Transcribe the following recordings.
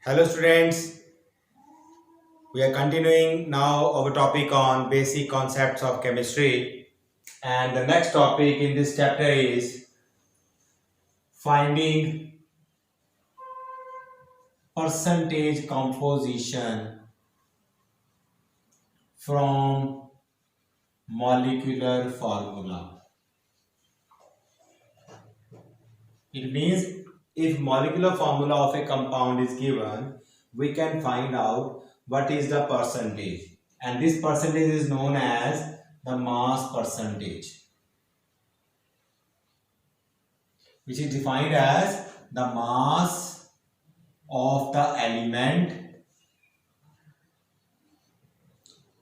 Hello students, we are continuing now our topic on basic concepts of chemistry, and the next topic in this chapter is finding percentage composition from molecular formula. It means if molecular formula of a compound is given, we can find out what is the percentage, and this percentage is known as the mass percentage, which is defined as the mass of the element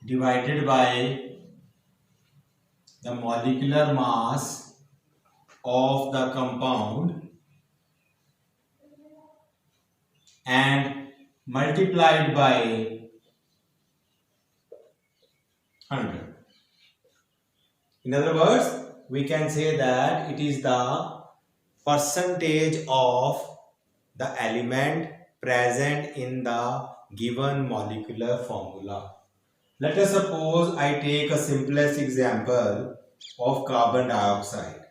divided by the molecular mass of the compound and multiplied by 100. In other words, we can say that it is the percentage of the element present in the given molecular formula. Let us suppose I take a simplest example of carbon dioxide.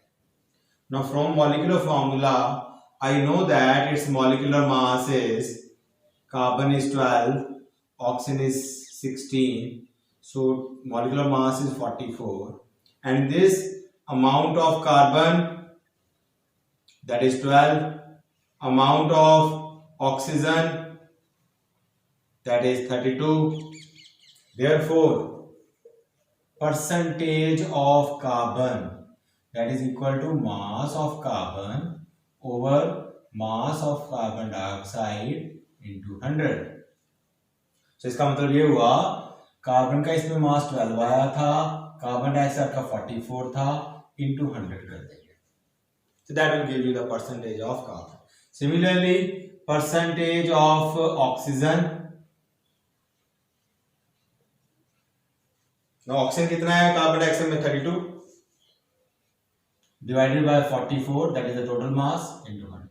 Now from molecular formula, I know that its molecular mass is carbon is 12, oxygen is 16, so molecular mass is 44. And this amount of carbon, that is 12, amount of oxygen, that is 32. Therefore, percentage of carbon, that is equal to mass of carbon over mass of carbon dioxide into 100. So इसका मतलब ये हुआ carbon का इसमें मास 12 आया था, carbon dioxide का 44 था, into 100 कर देंगे. So that will give you the percentage of carbon. Similarly, percentage of oxygen. Now oxygen कितना है कार्बन डाइऑक्साइड में 32 divided by 44, that is the total mass, into 100.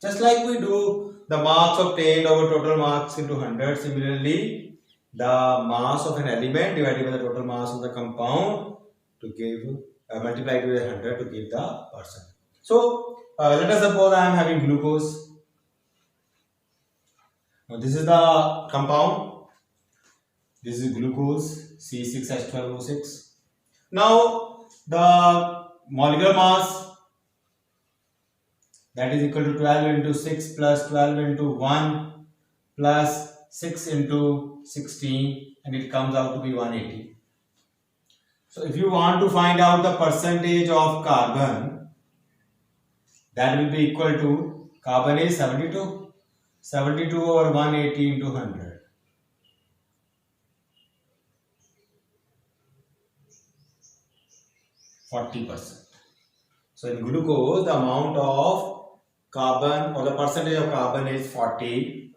Just like we do the mass obtained over total mass into 100, similarly the mass of an element divided by the total mass of the compound to give multiplied with 100 to give the percent. So let us suppose I am having glucose. Now this is the compound. This is glucose C6H12O6. Now the molecular mass, that is equal to 12 into 6 plus 12 into 1 plus 6 into 16, and it comes out to be 180. So if you want to find out the percentage of carbon, that will be equal to, carbon is 72, 72 over 180 into 100. 40%. So in glucose, the amount of carbon or the percentage of carbon is 40.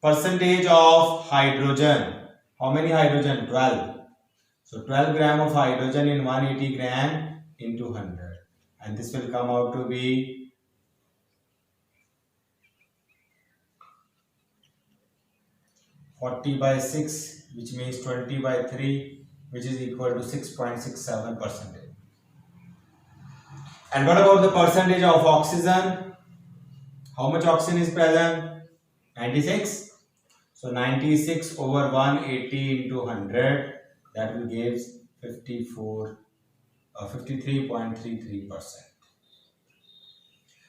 Percentage of hydrogen, how many hydrogen? 12. So 12 gram of hydrogen in 180 gram into 100, and this will come out to be 40 by 6, which means 20 by 3, which is equal to 6.67%. And what about the percentage of oxygen? How much oxygen is present? 96. So 96 over 180 into 100, that will give 53.33%.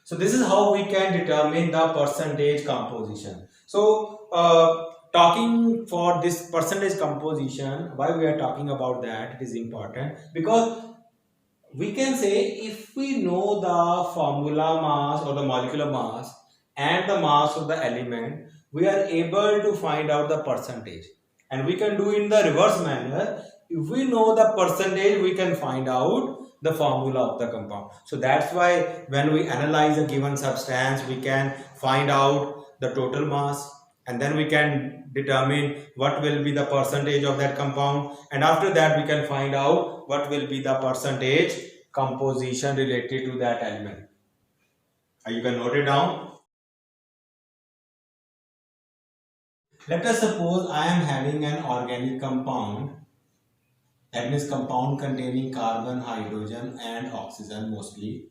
So this is how we can determine the percentage composition. So talking for this percentage composition, why we are talking about that, it is important because we can say if we know the formula mass or the molecular mass and the mass of the element, we are able to find out the percentage, and we can do in the reverse manner. If we know the percentage, we can find out the formula of the compound. So that's why when we analyze a given substance, we can find out the total mass, and then we can determine what will be the percentage of that compound, and after that we can find out what will be the percentage composition related to that element. You can note it down. Let us suppose I am having an organic compound, that means compound containing carbon, hydrogen and oxygen mostly,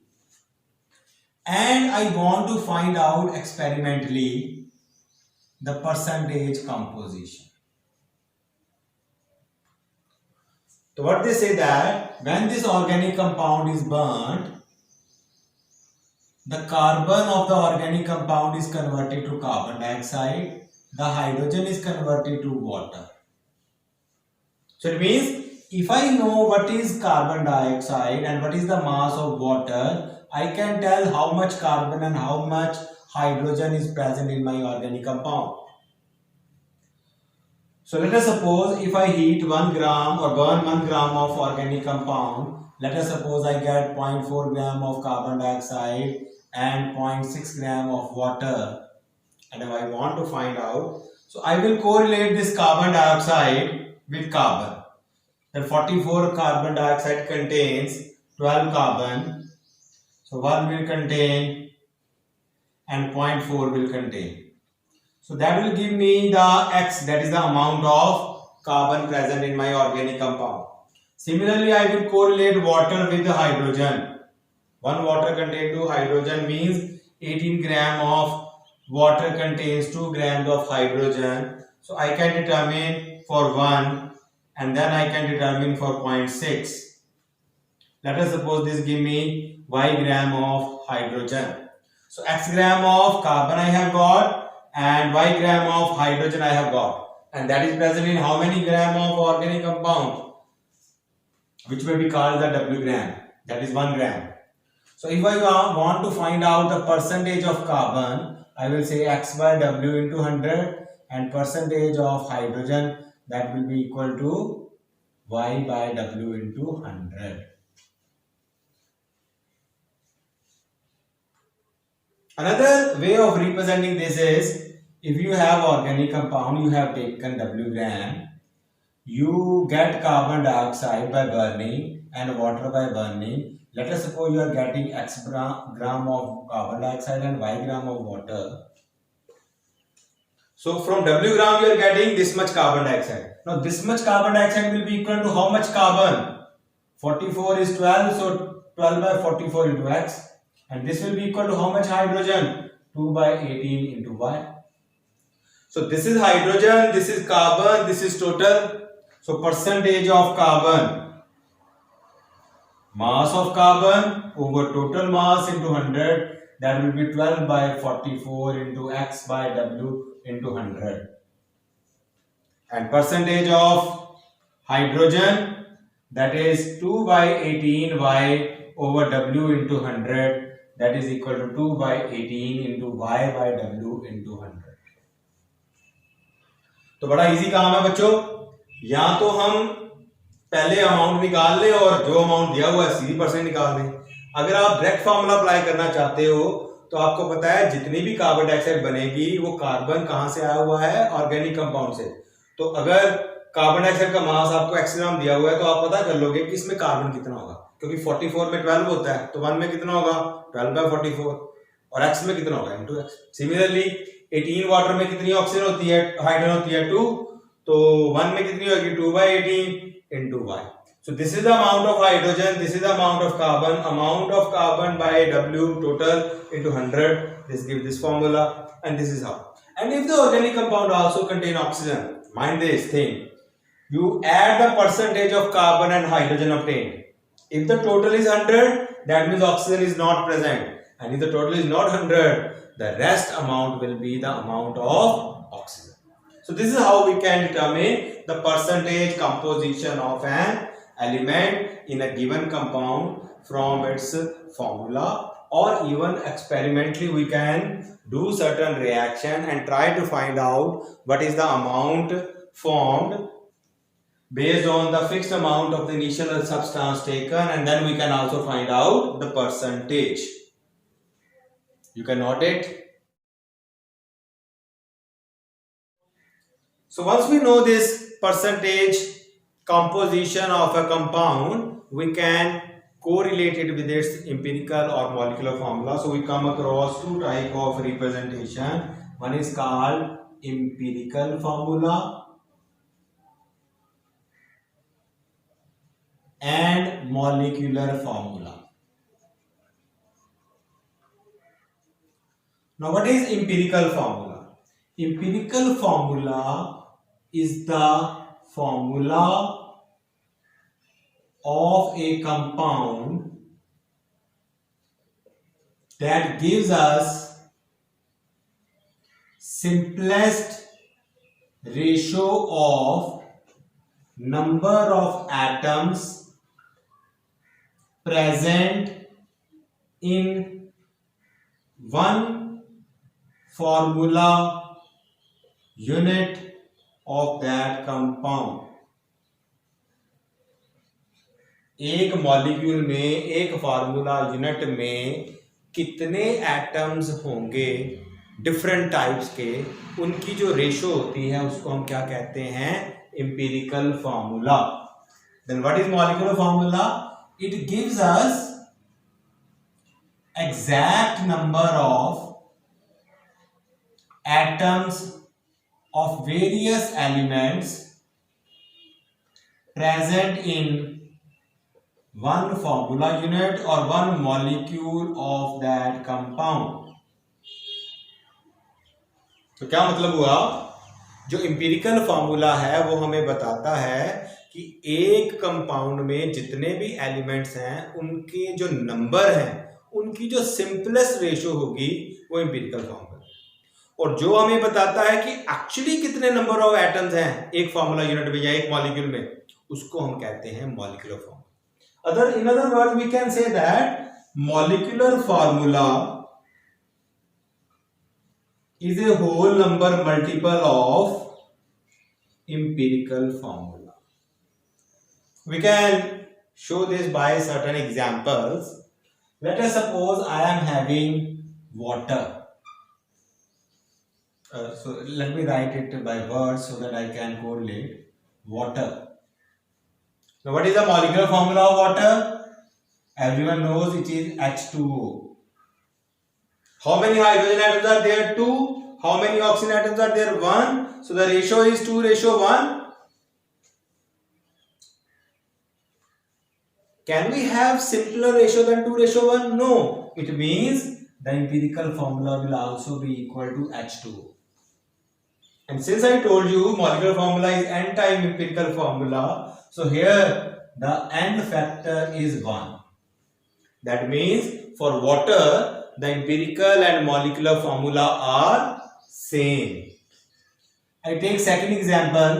and I want to find out experimentally the percentage composition. So what they say that when this organic compound is burnt, the carbon of the organic compound is converted to carbon dioxide, the hydrogen is converted to water. So it means if I know what is carbon dioxide and what is the mass of water, I can tell how much carbon and how much hydrogen is present in my organic compound. So let us suppose if I heat 1 gram or burn 1 gram of organic compound, let us suppose I get 0.4 gram of carbon dioxide and 0.6 gram of water, and if I want to find out, so I will correlate this carbon dioxide with carbon. Then 44 carbon dioxide contains 12 carbon, so 1 will contain and 0.4 will contain. So that will give me the X, that is the amount of carbon present in my organic compound. Similarly, I will correlate water with the hydrogen. 1 water contains 2 hydrogen means 18 gram of water contains 2 grams of hydrogen. So I can determine for 1 and then I can determine for 0.6. Let us suppose this give me Y gram of hydrogen. So X gram of carbon I have got and Y gram of hydrogen I have got, and that is present in how many gram of organic compound, which may be called the W gram, that is 1 gram. So if I want to find out the percentage of carbon, I will say X by W into 100, and percentage of hydrogen, that will be equal to Y by W into 100. Another way of representing this is, if you have organic compound, you have taken W gram, you get carbon dioxide by burning and water by burning. Let us suppose you are getting X gram of carbon dioxide and Y gram of water. So from W gram you are getting this much carbon dioxide. Now this much carbon dioxide will be equal to how much carbon? 44 is 12, so 12 by 44 into X. And this will be equal to how much hydrogen? 2 by 18 into Y. So this is hydrogen, this is carbon, this is total. So percentage of carbon, mass of carbon over total mass into 100, that will be 12 by 44 into X by W into 100. And percentage of hydrogen, that is 2 by 18 Y over W into 100, that is equal to 2 by 18 into Y by W into 100. तो बड़ा easy काम है बच्चों, या तो हम पहले amount निकाल लें और जो अमाउंट दिया हुआ है सीधी परसेंट निकाल दें। अगर आप डायरेक्ट फार्मूला अप्लाई करना चाहते हो तो आपको पता है जितनी भी कार्बन डाइऑक्साइड बनेगी वो कार्बन कहां से आया हुआ है? ऑर्गेनिक कंपाउंड से। तो अगर कार्बन डाइऑक्साइड का मास आपको x ग्राम दिया हुआ है तो आप पता कर लोगे कि इसमें कार्बन कितना होगा, क्योंकि 44 में 12 होता है तो 1 में कितना होगा? 12 by 44, और x में कितना होगा? into x। सिमिलरली 18 वाटर में कितनी ऑक्सीजन होती है, हाइड्रोजन होती है 2, तो 1 में कितनी होगी? 2 by 18 into y। So this is the amount of hydrogen, this is the amount of carbon by W total into 100, this gives this formula, and this is how. And if the organic compound also contain oxygen, mind this thing, you add the percentage of carbon and hydrogen obtained. If the total is 100, that means oxygen is not present, and if the total is not 100, the rest amount will be the amount of oxygen. So this is how we can determine the percentage composition of an element in a given compound from its formula, or even experimentally we can do certain reaction and try to find out what is the amount formed based on the fixed amount of the initial substance taken, and then we can also find out the percentage. You can note it. So once we know this percentage composition of a compound, we can correlate it with its empirical or molecular formula. So we come across two types of representation. One is called empirical formula and molecular formula. Now, what is empirical formula? Empirical formula is the formula of a compound that gives us simplest ratio of number of atoms present in one formula unit of that compound. एक molecule में, एक formula unit में कितने atoms होंगे different types के, उनकी जो ratio होती है उसको हम क्या कहते हैं? Empirical formula. Then what is molecular formula? It gives us exact number of atoms of various elements present in one formula unit or one molecule of that compound. तो क्या मतलब हुआ? जो एम्पिरिकल फार्मूला है वो हमें बताता है कि एक कंपाउंड में जितने भी एलिमेंट्स हैं उनके जो नंबर हैं उनकी जो सिंपलेस्ट रेशो होगी वो एम्पिरिकल फार्मूला, और जो हमें बताता है कि एक्चुअली कितने नंबर ऑफ एटम्स हैं एक फार्मूला यूनिट में या एक मॉलिक्यूल में, उसको हम कहते हैं molecular formula. In other words we can say that molecular formula is a whole number multiple of empirical formula. We can show this by certain examples. Let us suppose I am having water. So let me write it by words so that I can correlate. Water. Now what is the molecular formula of water? Everyone knows it is H2O. How many hydrogen atoms are there? 2. How many oxygen atoms are there? 1. So the ratio is 2:1. Can we have simpler ratio than 2:1? No. It means the empirical formula will also be equal to H2O. And since I told you molecular formula is n time empirical formula, so here the n factor is 1. That means for water, the empirical and molecular formula are same. I take second example,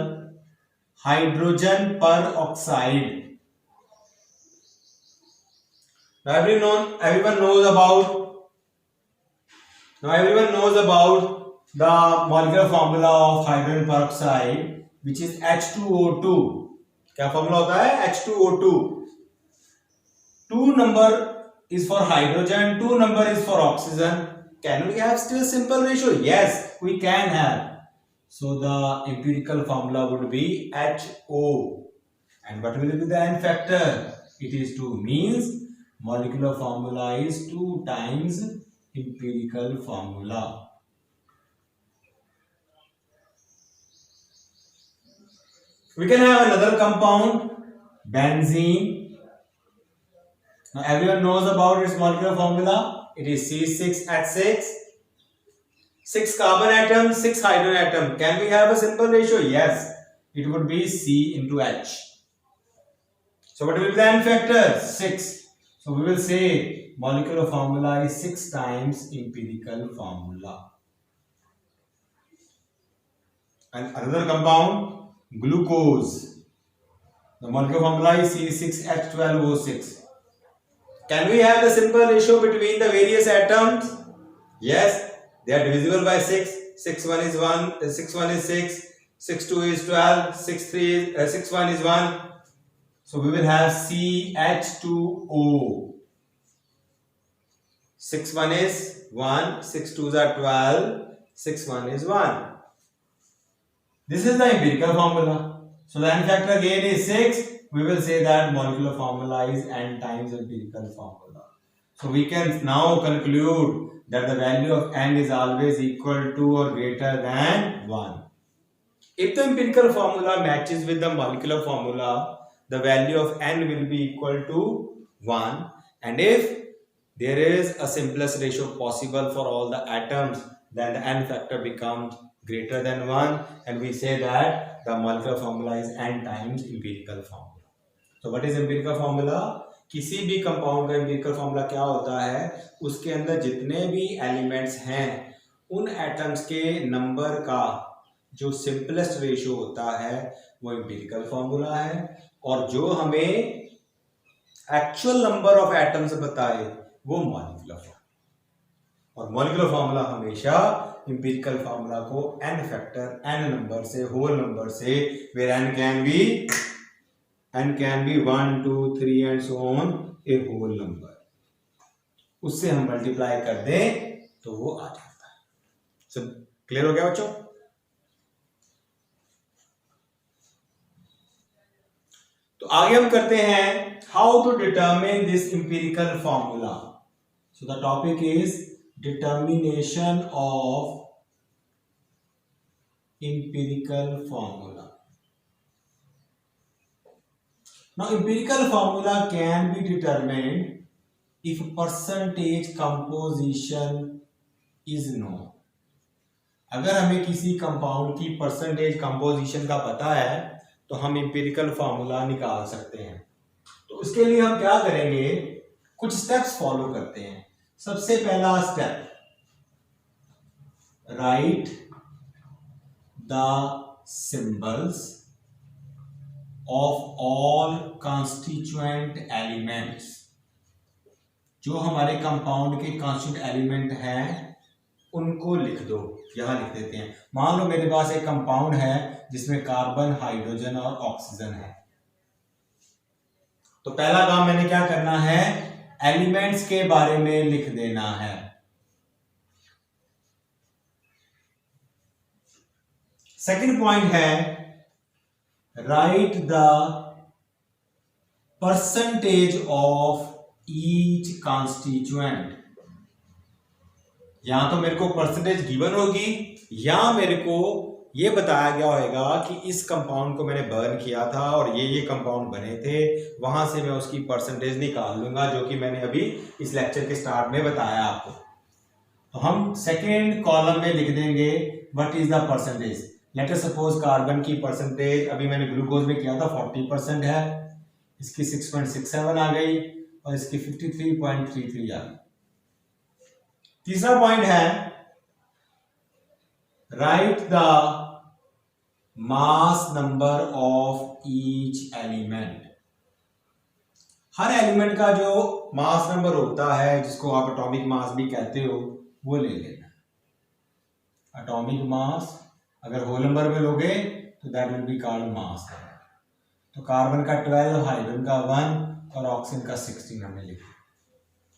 hydrogen peroxide. Now everyone knows about the molecular formula of hydrogen peroxide, which is H2O2. क्या formula होता है? H2O2. 2 number is for hydrogen, 2 number is for oxygen. Can we have still simple ratio? Yes, we can have. So the empirical formula would be HO. And what will be the n factor? It is 2. Means molecular formula is 2 times empirical formula. We can have another compound, benzene. Now everyone knows about its molecular formula. It is C6H6. 6 carbon atoms, 6 hydrogen atoms. Can we have a simple ratio? Yes. It would be C into H. So what will be the n factor? 6. So we will say molecular formula is 6 times empirical formula. And another compound, glucose. The molecular formula is C6H12O6. Can we have the simple ratio between the various atoms? Yes, they are divisible by 6. 6 1 is 1, 6 1 is 6, 6 2 is 12, 6 3 is 6 1 is 1. So we will have CH2O. 6 1 is 1, 6 2s are 12, 6 1 is 1. This is the empirical formula. So the n factor again is 6. We will say that molecular formula is n times empirical formula. So we can now conclude that the value of n is always equal to or greater than 1. If the empirical formula matches with the molecular formula, the value of n will be equal to 1. And if there is a simplest ratio possible for all the atoms, then the n factor becomes greater than 1, and we say that the molecular formula is n times empirical formula. So what is empirical formula? किसी भी compound का empirical formula क्या होता है, उसके अंदर जितने भी एलिमेंट्स हैं उन एटम्स के नंबर का जो सिंपलेस्ट रेशियो होता है वो एम्पिरिकल फॉर्मूला है, और जो हमें एक्चुअल नंबर ऑफ एटम्स बताए वो मॉलिक्यूलर फॉर्मूला। और मॉलिक्यूलर फॉर्मूला हमेशा एम्पिरिकल फॉर्मूला को n फैक्टर n नंबर से, होल नंबर से, where n can be 1 2 3 and so on a whole number, उससे हम मल्टीप्लाई कर दें तो वो आ जाता है। सब क्लियर हो गया बच्चों? तो आगे हम करते हैं how to determine this empirical formula. So the topic is determination of empirical formula. Now empirical formula can be determined if percentage composition is known. अगर हमें किसी कंपाउंड की परसेंटेज कंपोजिशन का पता है तो हम एम्पिरिकल फॉर्मूला निकाल सकते हैं। तो उसके लिए हम क्या करेंगे, कुछ स्टेप्स फॉलो करते हैं। सबसे पहला step, right the symbols of all constituent elements। जो हमारे कंपाउंड के कॉन्स्टिट्यूएंट एलिमेंट हैं उनको लिख दो। यहां लिख देते हैं। मान लो मेरे पास एक कंपाउंड है जिसमें कार्बन, हाइड्रोजन और ऑक्सीजन है। तो पहला काम मैंने क्या करना है, एलिमेंट्स के बारे में लिख देना है। सेकंड पॉइंट है write the percentage of each constituent। या तो मेरे को परसेंटेज गिवन होगी या मेरे को ये बताया गया होगा कि इस कंपाउंड को मैंने बर्न किया था और ये कंपाउंड बने थे, वहां से मैं उसकी परसेंटेज निकाल लूंगा, जो कि मैंने अभी इस लेक्चर के स्टार्ट में बताया आपको। तो हम सेकेंड कॉलम में लिख देंगे what is the percentage. Let us suppose carbon की परसेंटेज अभी मैंने ग्लूकोज में किया था 40% है, इसकी 6.67 आ गई और इसकी 53.33 आ गई। तीसरा पॉइंट है right the mass number of each element. Her element का जो मास नंबर होता है, जिसको आप एटॉमिक मास भी कहते हो, वो ले लेना। एटॉमिक मास अगर होल नंबर में लोगे तो दैट विल बी कॉल्ड मास। तो कार्बन का 12, हाइड्रोजन का 1 और ऑक्सीजन का 16 हमने लिखा।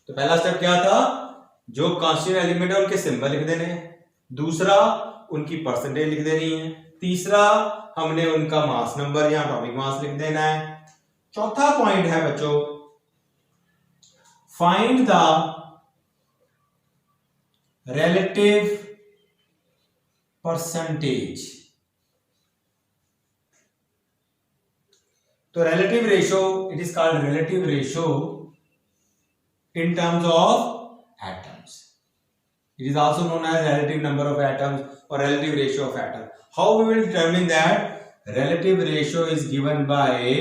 तो पहला स्टेप क्या था, जो कॉन्स्टिट्यूएंट एलिमेंट है उनके सिंबल लिख देने हैं। दूसरा, उनकी परसेंटेज लिख देनी है। तीसरा, हमने उनका मास नंबर या एटॉमिक मास लिख देना है। चौथा पॉइंट है बच्चों, फाइंड द रिलेटिव परसेंटेज। तो relative ratio, it is called relative ratio in terms of atoms. It is also known as relative number of atoms और relative ratio of atom. How we will determine that? Relative ratio is given by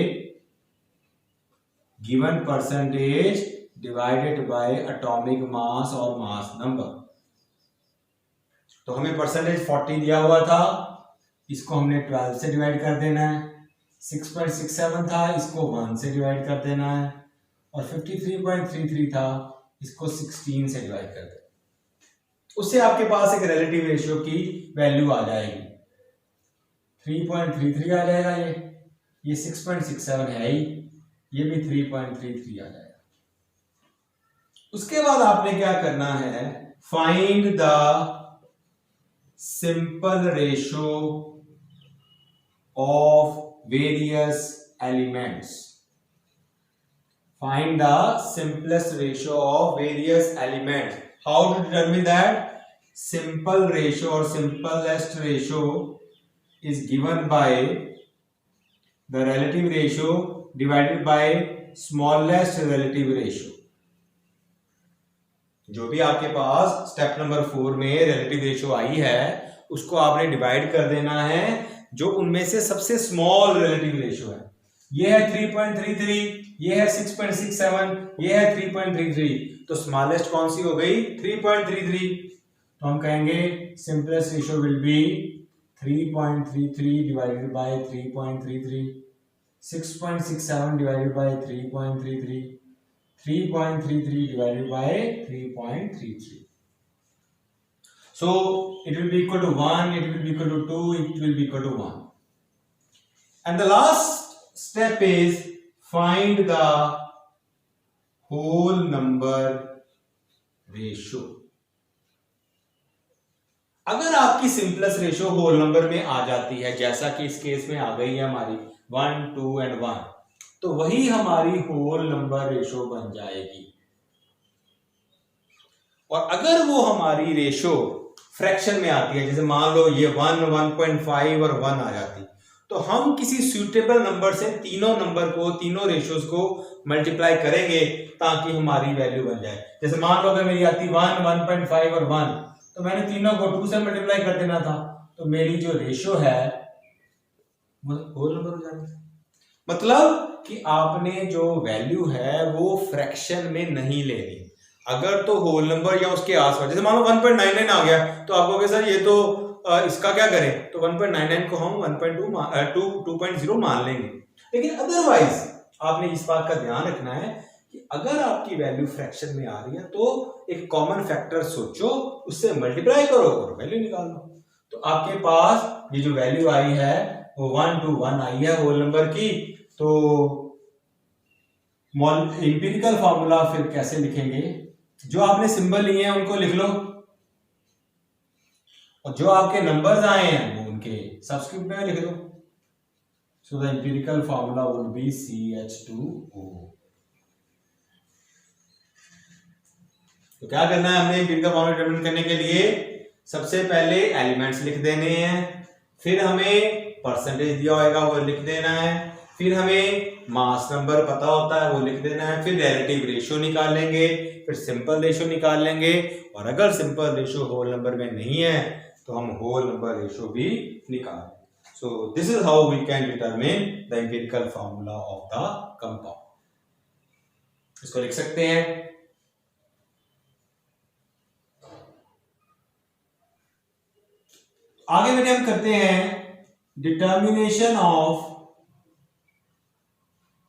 given percentage divided by atomic mass और mass number. तो हमें percentage 40 दिया हुआ था, इसको हमने 12 से डिवाइड कर देना है। 6.67 था, इसको 1 से डिवाइड कर देना है। और 53.33 था, इसको 16 से डिवाइड कर देना। उससे आपके पास एक रिलेटिव रेशियो की वैल्यू आ जाएगी। 3.33 आ जाएगा। ये 6.67 है ही, ये भी 3.33 आ जाएगा। उसके बाद आपने क्या करना है, find the simple ratio of various elements। find the simplest ratio of various elements. How to determine that? Simple ratio or simplest ratio is given by the relative ratio divided by smallest relative ratio. जो भी आपके पास step number 4 में relative ratio आई है उसको आपने divide कर देना है जो उनमें से सबसे स्मॉल रिलेटिव रेशियो है। ये है 3.33, ये है 6.67, ये है 3.33, तो स्मॉलेस्ट कौन सी हो गई? 3.33। तो हम कहेंगे simplest ratio will be 3.33 divided by 3.33, 6.67 divided by 3.33, 3.33 divided by 3.33. So it will be equal to 1, it will be equal to 2, it will be equal to 1. And the last step is find the whole number ratio. अगर आपकी simplest ratio whole number में आ जाती है जैसा कि इस case में आ गई है हमारी 1, 2 and 1, तो वही हमारी होल नंबर रेशो बन जाएगी। और अगर वो हमारी रेशो फ्रैक्शन में आती है, जैसे मान लो ये 1, 1.5 और 1 आ जाती, तो हम किसी सूटेबल नंबर से तीनों नंबर को, तीनों रेशियोज को मल्टीप्लाई करेंगे ताकि हमारी वैल्यू बन जाए। जैसे मान लो अगर मेरी आती 1, 1.5 और 1, तो मैंने तीनों को 2 से मल्टीप्लाई कर देना था, तो मेरी जो रेशियो है वो होल नंबर हो जाएगी। मतलब कि आपने जो वैल्यू है वो फ्रैक्शन में नहीं लेनी। अगर तो होल नंबर या उसके आसपास, जैसे मान लो 1.99 आ गया तो आप कहोगे सर ये तो इसका क्या करें, तो 1.99 को हम 2.0 मान लेंगे। लेकिन अदरवाइज आपने इस बात का ध्यान रखना है कि अगर आपकी वैल्यू फ्रैक्शन में आ रही है तो एक कॉमन फैक्टर सोचो, उससे मल्टीप्लाई करो और वैल्यू निकाल लो। तो आपके पास ये जो वैल्यू आई है वो 1 to 1 आई है होल नंबर की। तो एम्पिरिकल फॉर्मूला फिर कैसे लिखेंगे? जो आपने सिंबल लिए हैं उनको लिख लो और जो आपके नंबर्स आए हैं वो उनके सब्स्क्रिप्ट में लिख दो। So the empirical formula would be CH2O। तो क्या करना है हमने एम्पिरिकल फॉर्मूला डिटरमाइन करने के लिए? सबसे पहले एलिमेंट्स लिख देने हैं, फिर हमें परसेंटेज दिया होगा वो लिख देना है, फिर हमें मास नंबर पता होता है वो लिख देना है, फिर रिलेटिव रेशियो निकालेंगे, फिर सिंपल रेशियो निकाल लेंगे, और अगर सिंपल रेशियो होल नंबर में नहीं है तो हम होल नंबर रेशियो भी निकालेंगे। So this is how we can determine the empirical formula of the compound. इसको लिख सकते हैं। आगे बढ़े हम करते हैं डिटर्मिनेशन ऑफ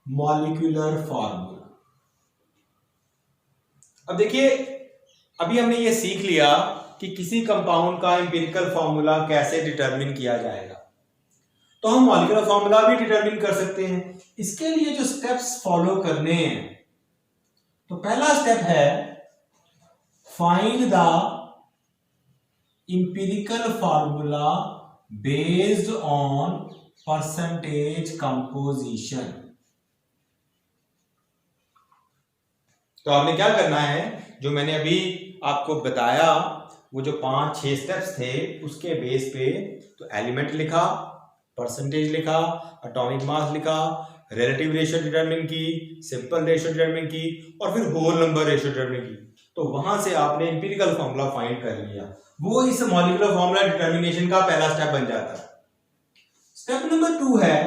मॉलिक्यूलर फॉर्मूला। अब देखिए अभी हमने ये सीख लिया कि किसी कंपाउंड का एम्पिरिकल फॉर्मूला कैसे डिटरमिन किया जाएगा, तो हम मॉलिक्यूलर फॉर्मूला भी डिटरमिन कर सकते हैं। इसके लिए जो स्टेप्स फॉलो करने हैं, तो पहला स्टेप है find the empirical formula based on percentage composition. तो आपने क्या करना है, जो मैंने अभी आपको बताया वो जो 5-6 स्टेप्स थे उसके बेस पे, तो एलिमेंट लिखा, परसेंटेज लिखा, एटॉमिक मास लिखा, रिलेटिव रेशियो डिटरमिन की, सिंपल रेशियो डिटरमिन की, और फिर होल नंबर रेशियो डिटरमिन की। तो वहां से आपने एम्पिरिकल फॉर्मूला फाइंड कर लिया, वो इस मॉलिक्यूलर फॉर्मूला डिटरमिनेशन का पहला स्टेप बन जाता है। स्टेप नंबर 2 है,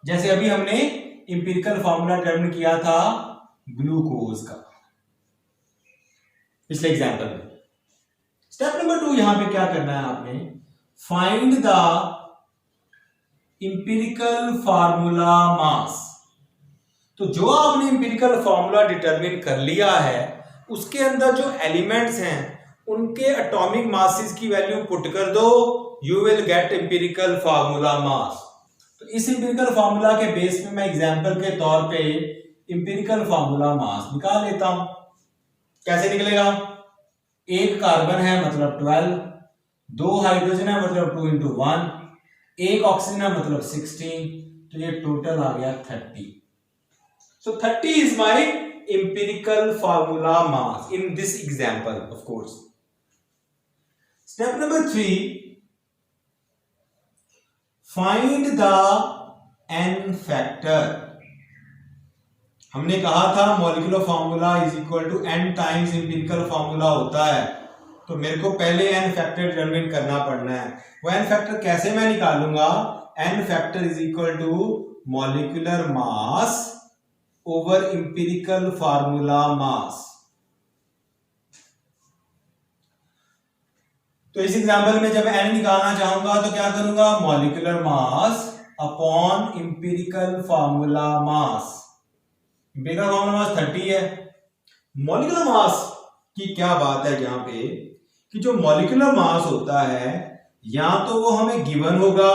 जैसे अभी हमने एम्पिरिकल फॉर्मूला डिटरमिन किया था ग्लूकोज का पिछले एग्जांपल में। स्टेप नंबर 2 यहां पे क्या करना है आपने, find the empirical formula mass. तो जो आपने एम्पिरिकल फॉर्मूला डिटरमिन कर लिया है उसके अंदर जो एलिमेंट्स हैं उनके एटॉमिक मासेस की वैल्यू पुट कर दो, you will get empirical formula mass. तो इस एम्पिरिकल फॉर्मूला के बेस पे मैं एग्जांपल के तौर पे एम्पिरिकल फॉर्मूला मास निकाल लेता हूं। कैसे निकलेगा? 1 कार्बन है मतलब 12, 2 हाइड्रोजन है मतलब 2 into 1, 1 ऑक्सीजन है मतलब 16, तो ये टोटल आ गया 30। So 30 is my empirical formula mass in this example, of course. Step number 3, find the n factor. हमने कहा था molecular formula is equal to n times empirical formula होता है, तो मेरे को पहले n फैक्टर डिटरमिन करना पड़ना है। वो n फैक्टर कैसे मैं निकालूंगा? n factor is equal to molecular mass over empirical formula mass. तो इस एग्जांपल में जब n निकालना चाहूंगा तो क्या करूंगा? Molecular mass upon empirical formula मास। एम्पिरिकल फॉर्मूला मास 30 है। मॉलिक्यूलर मास की क्या बात है यहाँ पे कि जो मॉलिक्यूलर मास होता है या तो वो हमें गिवन होगा,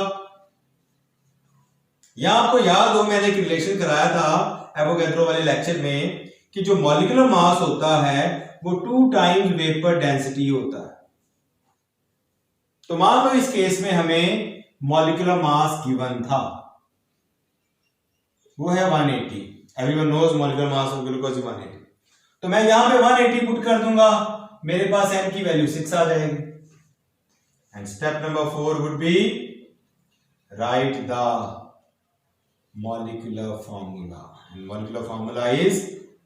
या आपको याद हो मैंने एक रिलेशन कराया था एवोगैड्रो वाले लेक्चर में कि जो मॉलिक्यूलर मास होता है वो 2 टाइम्स वेपर डेंसिटी होता है। तो मान लो इस केस में हमें मॉलिक्यूलर मास गिवन था, वो है 180। Everyone knows molecular mass of glucose 180। तो मैं यहां पे 180 पुट कर दूंगा, मेरे पास n की वैल्यू 6 आ जाएगी। And step number 4 would be right the molecular formula. Molecular formula is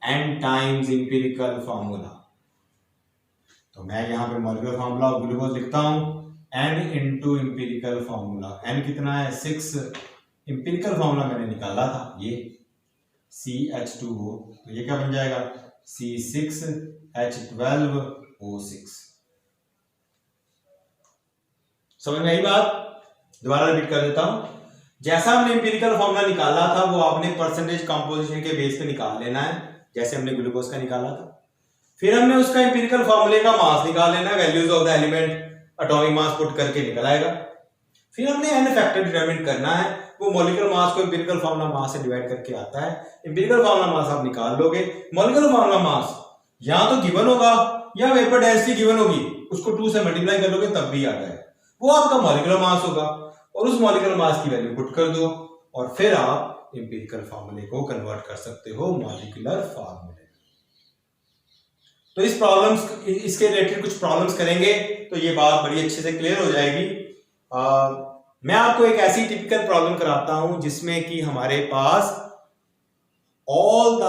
n times empirical formula. तो मैं यहां पे मॉलिक्यूलर फॉर्मूला ऑफ ग्लूकोज लिखता हूं n into empirical formula. n कितना है? 6। एम्पिरिकल फॉर्मूला मैंने निकाला था ये CH2O, तो ये क्या बन जाएगा? C6H12O6। समझ में आई बात? दोबारा रिपीट कर देता हूं। जैसा हमने एम्पिरिकल फॉर्मूला निकाला था वो आपने परसेंटेज कंपोजिशन के बेस पे निकाल लेना है, जैसे हमने ग्लूकोज का निकाला था। फिर हमने उसका एम्पिरिकल फॉर्मूले का मास निकाल लेना है, values of the element atomic mass put करके निकल आएगा। फिर हमने n फैक्टर डिटरमिन करना है, वो मॉलिक्यूलर मास को एम्पिरिकल फॉर्मूला मास से डिवाइड करके आता है। एम्पिरिकल फॉर्मूला मास आप निकाल लोगे। मॉलिक्यूलर फॉर्मूला मास या तो गिवन होगा या वेपर डेंसिटी गिवन होगी, उसको 2 से मल्टीप्लाई कर लोगे तब भी आ जाएगा, वो आपका मॉलिक्यूलर मास होगा। और उस मॉलिक्यूलर मास की वैल्यू पुट कर दो और फिर आप एम्पिरिकल फॉर्मूले को कन्वर्ट कर सकते हो मॉलिक्यूलर फॉर्मूले। तो इस प्रॉब्लम्स, इसके रिलेटेड कुछ प्रॉब्लम्स करेंगे तो ये बात बड़ी अच्छे से क्लियर हो जाएगी। मैं आपको एक ऐसी टिपिकल प्रॉब्लम कराता हूं जिसमें कि हमारे पास all the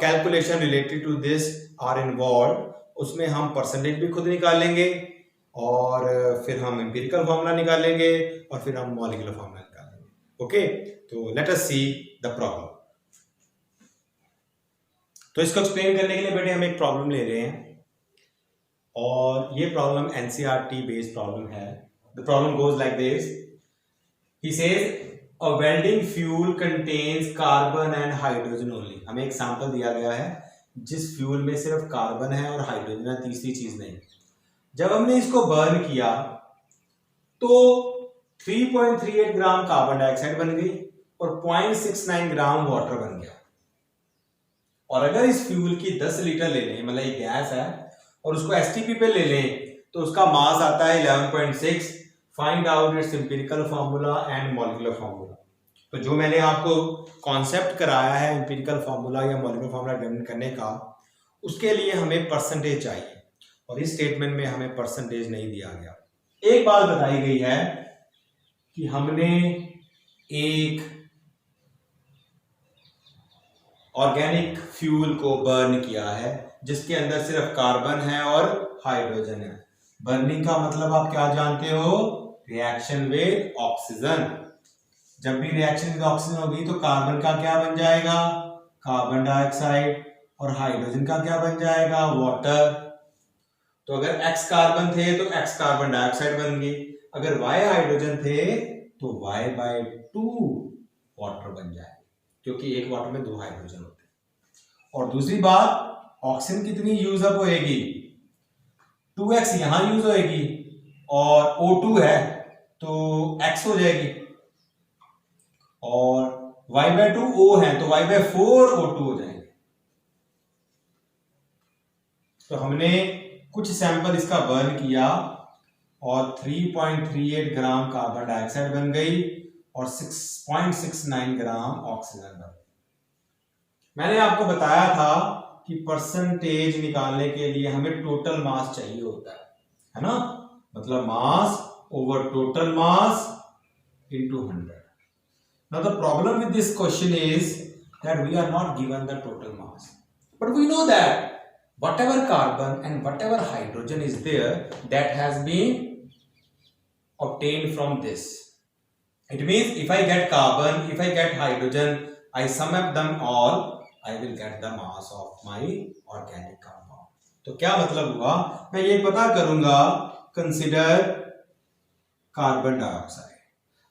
calculation related to this are involve. उसमें हम परसेंटेज भी खुद निकालेंगे और फिर हम एम्पिरिकल फॉर्मूला निकालेंगे और फिर हम मॉलिक्यूलर फॉर्मूला निकालेंगे। ओके, तो let us see the problem. तो इसको एक्सप्लेन करने के लिए बेटे हम एक प्रॉब्लम ले रहे हैं और ये प्रॉब्लम एनसीईआरटी बेस्ड प्रॉब्लम है। The problem goes like this. He says a welding fuel contains carbon and hydrogen only. हमें एक सैंपल दिया गया है जिस फ्यूल में सिर्फ कार्बन है और हाइड्रोजन है, तीसरी चीज नहीं। जब हमने इसको बर्न किया तो 3.38 ग्राम कार्बन डाइऑक्साइड बन गई और 0.69 ग्राम वाटर बन गया। और अगर इस फ्यूल की 10 लीटर ले लें, मतलब ये गैस है, और उसको एसटीपी पे ले लें तो उसका मास आता है 11.6। Find out it's empirical formula and molecular formula. तो जो मैंने आपको कॉन्सेप्ट कराया है एम्पिरिकल फॉर्मूला या मॉलिक्यूलर फॉर्मूला डिटरमाइन करने का, उसके लिए हमें परसेंटेज चाहिए और इस स्टेटमेंट में हमें परसेंटेज नहीं दिया गया। एक बात बताई गई है कि हमने एक ऑर्गेनिक फ्यूल को बर्न किया है जिसके अंदर सिर्फ कार्बन है और हाइड्रोजन है। बर्निंग का मतलब आप क्या जानते हो? Reaction with oxygen. जब भी रिएक्शन विद ऑक्सीजन होगी तो कार्बन का क्या बन जाएगा? Carbon dioxide. और हाइड्रोजन का क्या बन जाएगा? वाटर। तो अगर X कार्बन थे तो X कार्बन डाइऑक्साइड बन गई, अगर Y हाइड्रोजन थे तो Y/2 वाटर बन जाएगा, क्योंकि एक वाटर में 2 हाइड्रोजन होते हैं। और दूसरी बात, ऑक्सीजन कितनी यूज अप होएगी? 2x यहां यूज होएगी और O2 है तो x हो जाएगी, और Y/2 O है तो Y/4 O2 हो जाएंगे। तो हमने कुछ सैंपल इसका बर्न किया और 3.38 ग्राम कार्बन डाइऑक्साइड बन गई और 6.69 ग्राम ऑक्सीजन बन गई। मैंने आपको बताया था कि परसेंटेज निकालने के लिए हमें टोटल मास चाहिए होता है ना, मतलब मास over total mass into 100. Now the problem with this question is that we are not given the total mass, but we know that whatever carbon and whatever hydrogen is there, that has been obtained from this. It means if I get carbon, if I get hydrogen, I sum up them all, I will get the mass of my organic compound. तो क्या मतलब हुआ, मैं ये पता करूंगा, consider carbon dioxide.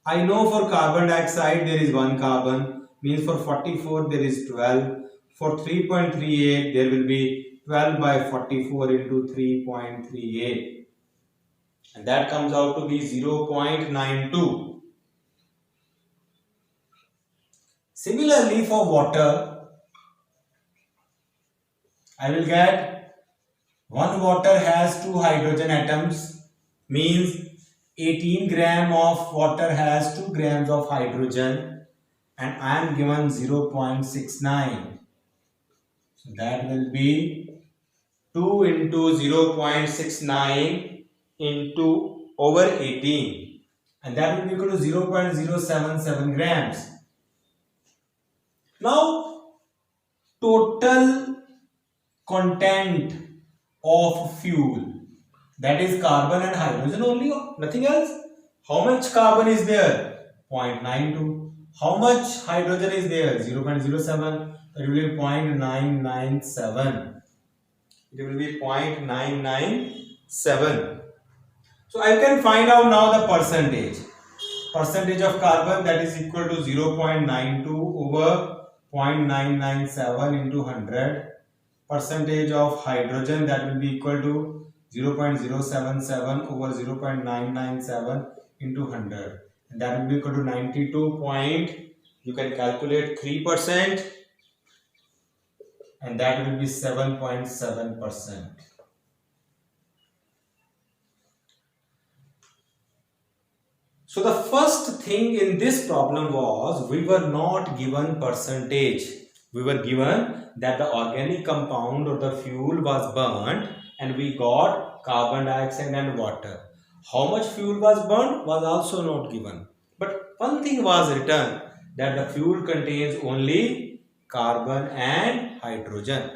I know for carbon dioxide there is 1 carbon, means for 44 there is 12, for 3.38 there will be 12 by 44 into 3.38, and that comes out to be 0.92. Similarly for water, I will get one water has 2 hydrogen atoms, means 18 gram of water has 2 grams of hydrogen, and I am given 0.69. So that will be 2 into 0.69 into over 18, and that will be equal to 0.077 grams. Now total content of fuel, that is carbon and hydrogen only, nothing else. How much carbon is there? 0.92. How much hydrogen is there? 0.07. It will be 0.997. It will be 0.997. So I can find out now the percentage. Percentage of carbon, that is equal to 0.92 over 0.997 into 100. Percentage of hydrogen, that will be equal to 0.077 over 0.997 into 100, and that will be equal to 92 point, you can calculate 3%, and that will be 7.7%. So the first thing in this problem was we were not given percentage. We were given that the organic compound or the fuel was burnt and we got carbon dioxide and water. How much fuel was burnt was also not given. But one thing was written, that the fuel contains only carbon and hydrogen.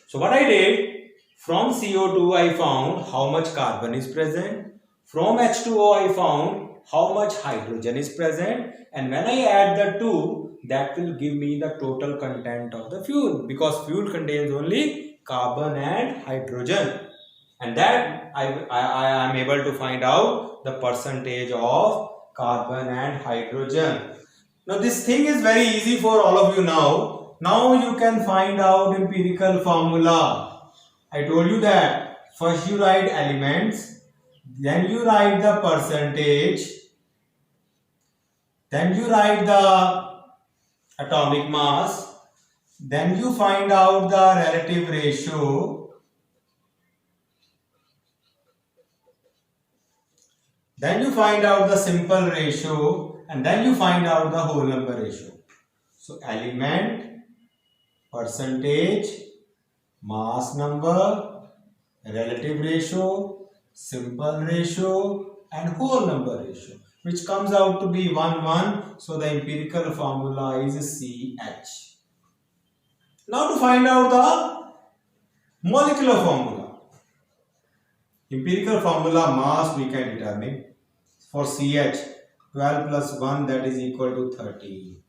So what I did, from CO2 I found how much carbon is present. From H2O I found how much hydrogen is present, and when I add the two, that will give me the total content of the fuel, because fuel contains only carbon and hydrogen, and that I am able to find out the percentage of carbon and hydrogen. Now this thing is very easy for all of you now. Now you can find out empirical formula. I told you that first you write elements, then you write the percentage, then you write the atomic mass, then you find out the relative ratio, then you find out the simple ratio, and then you find out the whole number ratio. So element, percentage, mass number, relative ratio, simple ratio, and whole number ratio, which comes out to be 1, 1. So the empirical formula is CH. Now to find out the molecular formula. Empirical formula mass we can determine. For CH, 12 plus 1, that is equal to 13.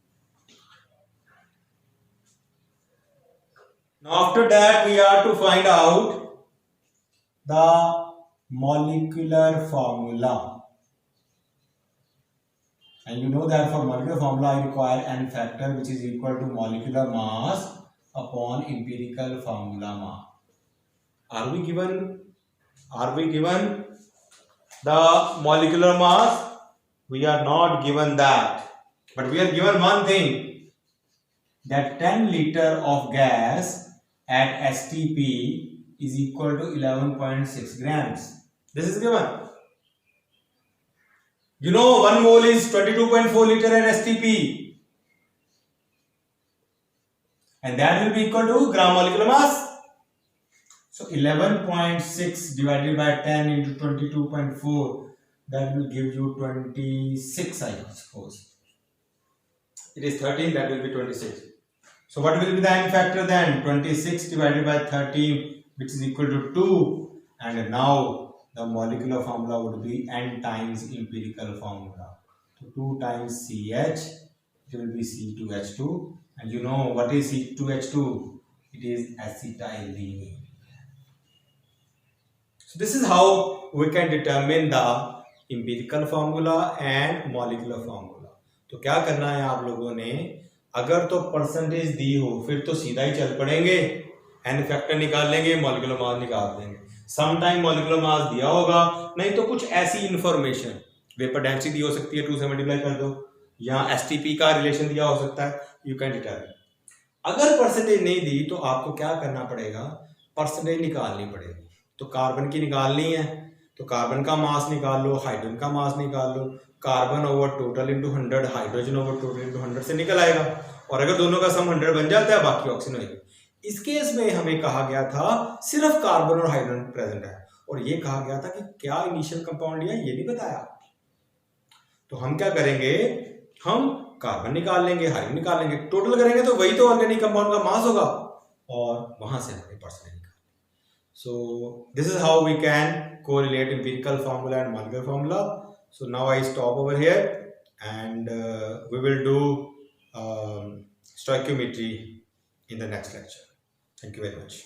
Now after that we are to find out the molecular formula. And you know that for molecular formula I require n factor, which is equal to molecular mass upon empirical formula mass. Are we given the molecular mass? We are not given that, but we are given one thing, that 10 liter of gas at STP is equal to 11.6 grams. This is given. You know 1 mole is 22.4 liter at STP. and that will be equal to gram molecular mass. So 11.6 divided by 10 into 22.4, that will give you 26, I suppose. It is 13, that will be 26. So what will be the n factor then? 26 divided by 13, which is equal to 2. And now the molecular formula would be n times empirical formula. So 2 times CH, it will be C2H2. And you know what is C2H2? It is acetylene. So this is how we can determine the empirical formula and molecular formula. तो क्या करना है आप लोगों ने, अगर तो percentage दी हो फिर तो सीधा ही चल पड़ेंगे, एन फैक्टर निकाल लेंगे, मॉलिक्यूलर मास निकाल देंगे. सम टाइम मॉलिक्यूलर मास दिया होगा, नहीं तो कुछ ऐसी इंफॉर्मेशन, वेपर डेंसिटी दी हो सकती है, 2 से मल्टीप्लाई कर दो, या एसटीपी का रिलेशन दिया हो सकता है, यू कैन डिटरमिन. अगर परसेंटेज नहीं दी तो आपको क्या करना पड़ेगा, परसेंटेज निकालनी पड़ेगी. तो कार्बन की निकालनी है तो कार्बन का मास निकाल लो, हाइड्रोजन का मास निकाल लो, carbon over total into 100, hydrogen over total into 100 से निकल आएगा. और अगर दोनों का सम 100 बन जाता है, बाकी ऑक्सीजन होगी. इस केस में हमें कहा गया था सिर्फ कार्बन और हाइड्रोजन प्रेजेंट है, और ये कहा गया था कि क्या इनिशियल कंपाउंड लिया ये नहीं बताया. तो हम क्या करेंगे, हम कार्बन निकाल लेंगे, हाइड्रोजन निकाल लेंगे, टोटल करेंगे तो वही तो ऑर्गेनिक कंपाउंड का मास होगा, और वहां से हमें percentage. So this is how we can correlate empirical formula and molecular formula. So now I stop over here, and we will do stoichiometry in the next lecture. Thank you very much.